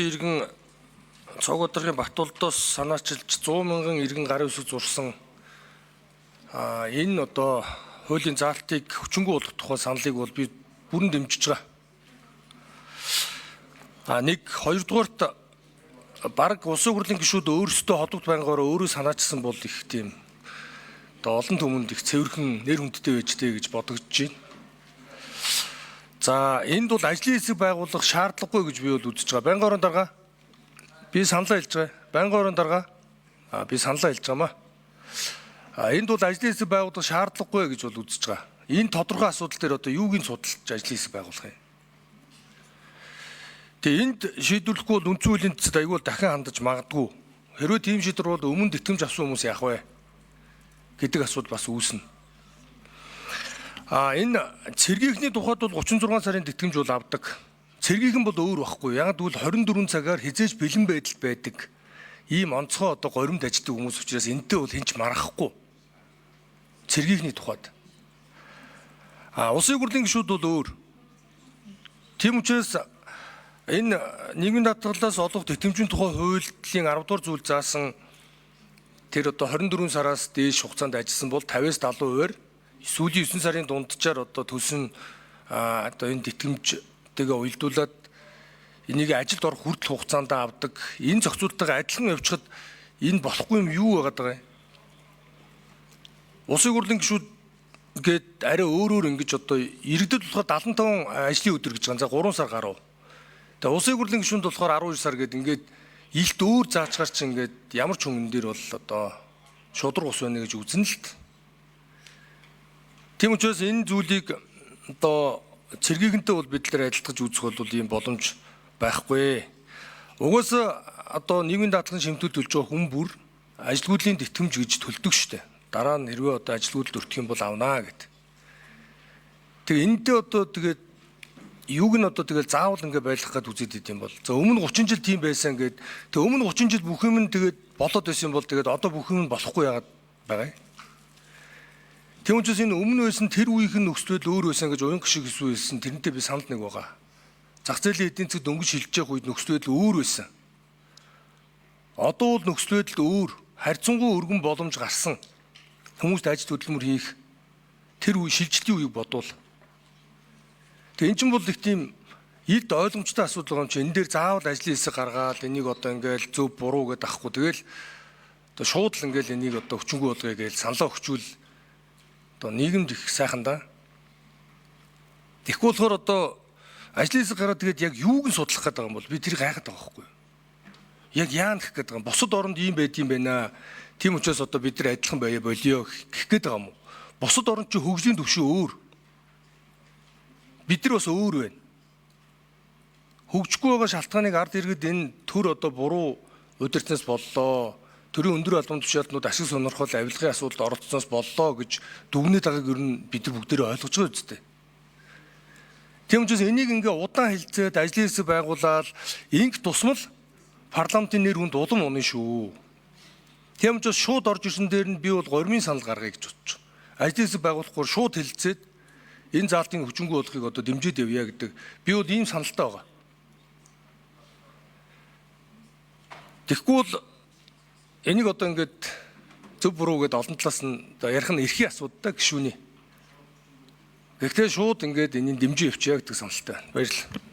Иргэн цог өдрийн Батулдоос санаачилж 100 мянган иргэн гарын үсэг зурсан энэ одоо хуулийн заалтыг хүчингү болгох тухай саналыг бол би бүрэн дэмжиж байгаа. Нэг хоёрдугаарт бараг улсын хурлын гишүүд өөрсдөө холбогд байнгаараа өөрөө санаачилсан бол их тийм одоо олон түмэнд их цэвэрхэн нэр хүндтэй байж тээ гэж бодогдож байна. За энд бол ажлын хэсэг байгуулах шаардлагагүй гэж би бол үзэж байгаа. Байнгын орон дарга би саналаа хэлж байгаа. Байнгын орон дарга би саналаа хэлж байгаамаа. Энд бол ажлын хэсэг байгуулах шаардлагагүй гэж бол үзэж байгаа. Энэ тодорхой асуудал дээр одоо юугийн судалж ажлын хэсэг байгуулах юм. Тэгээ энд шийдвэрлэхгүй бол үндсэн хуулийн цэцэд аягүй дахин хандаж магадгүй. Хэрвээ тийм шийдвэр бол өмнө тэтгэмж авсан хүмүүс яах вэ гэдэг асуудал бас үүснэ. Энэ цэргийнхний тухайд бол 36 сарын тэтгэмж бол авдаг. Цэргийнхэн бол өөр байхгүй. Яг тэгвэл 24 цагаар хизээж бэлэн байдалд байдаг. Ийм онцгой одоо горимд ажилладаг хүмүүс учраас энэтэй бол хинч марахгүй. Цэргийнхний тухайд. Улсын хурлын гишүүд бол өөр. Тийм учраас энэ нийгмийн даатгалаас олох тэтгэмжийн тухай хуулийн 10 дугаар зүйл заасан тэр одоо 24 сараас дээш хугацаанд ажилласан бол 50-70%-аар сүүлийн 9 сарын дунджаар одоо төлсөн одоо энэ тэтгэмжтэйгээ уялдуулаад энийг ажилд орох хүртэл хугацаанд авдаг. Энэ зохицуулалтаа адилхан явуулахад энэ болохгүй юм юу байгаад байгаа юм? Улсын хурлын гишүүд гээд арай өөрөөр ингэж одоо иргэдэд болохоор 75 ажлын өдөр гэж байгаа. За 3 сар гаруй. Тэгээ улсын хурлын гишүүнд болохоор 12 сар гээд ингээд илт өөр заачгаар чи ингээд ямар ч хүн дээр бол одоо шудраг ус байна гэж үзнэ л т. Тийм учраас энэ зүйлийг одоо цэргийнхэнтэй бол бид нар адилтгаж үзэх бол ийм боломж байхгүй. Угаасаа одоо нийгмийн даатгалын шимтгүүд төлж байгаа хүн бүр ажилгүйдлийн тэтгэмж гэж төлдөг штэ. Дараа нь хэрвээ одоо ажилгүйд өртөх юм бол авнаа гэд. Тэгээ энэтэй одоо тэгээд юуг нь одоо тэгэл заавал ингэ байлгах гээд үзээд идэм бол. За өмнө 30 жил тийм байсан гэд. Тэг өмнө 30 жил бүх юм нь тэгээд болоод байсан бол тэгээд одоо бүх юм нь болохгүй яагаад байгаа юм? Тийм учраас энэ өмнө байсан тэр үеийнх нь нөхцөл өөр байсан гэж уян гişиг хэлсэн тэрнтэй би санал нэг байгаа. Зах зээлийн эдийн засаг дөнгөж шилжиж явах үед нөхцөл өөр байсан. Одоо бол нөхцөл өөр, харьцангуй өргөн боломж гарсан. Хүмүүст ажил хөдөлмөр хийх тэр үе шилжилтийн үеийг бодвол. Тэгээ эн чинь бол их тийм илд ойлгомжтой асуудал байгаа юм чи энэ дээр заавал ажлын хэсэг гаргаад энийг одоо ингээл зөв буруу гэдээ ахгүй тэгэл одоо шууд л ингээл энийг одоо хүчингү болгоё гэж саналаа өгчүүл одоо нийгэмд их сайхан да. Тэгэхгүй болохоор одоо ажлын хэсэг гараад тэгээд яг юуг нь судлах гэдэг юм бол би тэр гайхаад байгаа байхгүй юу? Яг яана гэх гэдэг юм. Бусад оронд ийм байд юм байна. Тийм учраас одоо бид нар адилхан байя болио гэх гээд байгаа юм уу? Бусад оронд чи хөгжлийн түвшин өөр. Бид нар бас өөр байна. Хөгжихгүй байгаа шалтгааныг ард иргэд энэ төр одоо буруу удирдсанаас боллоо. Төрийн өндөр албан тушаалтнууд ашиг сонирхол авилгын асуудалд оролцсноос боллоо гэж дүгнээд байгааг ер нь бид нар бүгдээрээ ойлгож байгаа үстэй. Тийм учраас энийг ингээ удаан хэлцээд ажлын хэсэг байгуулаад инг тусмал парламентын нэр хүнд улам унаа шүү. Тийм учраас шууд орж ирсэн дээр нь би бол гормын санал гаргая гэж бодож байна. Ажлын хэсэг байгуулахгүй шууд хэлцээд энэ заалтын хүчингү болохыг одоо дэмжиж явъя гэдэг би бол ийм саналтай байгаа. Тэгэхгүй бол энийг одоо ингээд зөв буруу гэдээ олон талаас нь ярих нь эрхийн асуудал гişүүний. Гэхдээ шууд ингээд энийг дэмжиж явчихъя гэдэг саналтай байна. Баярлалаа.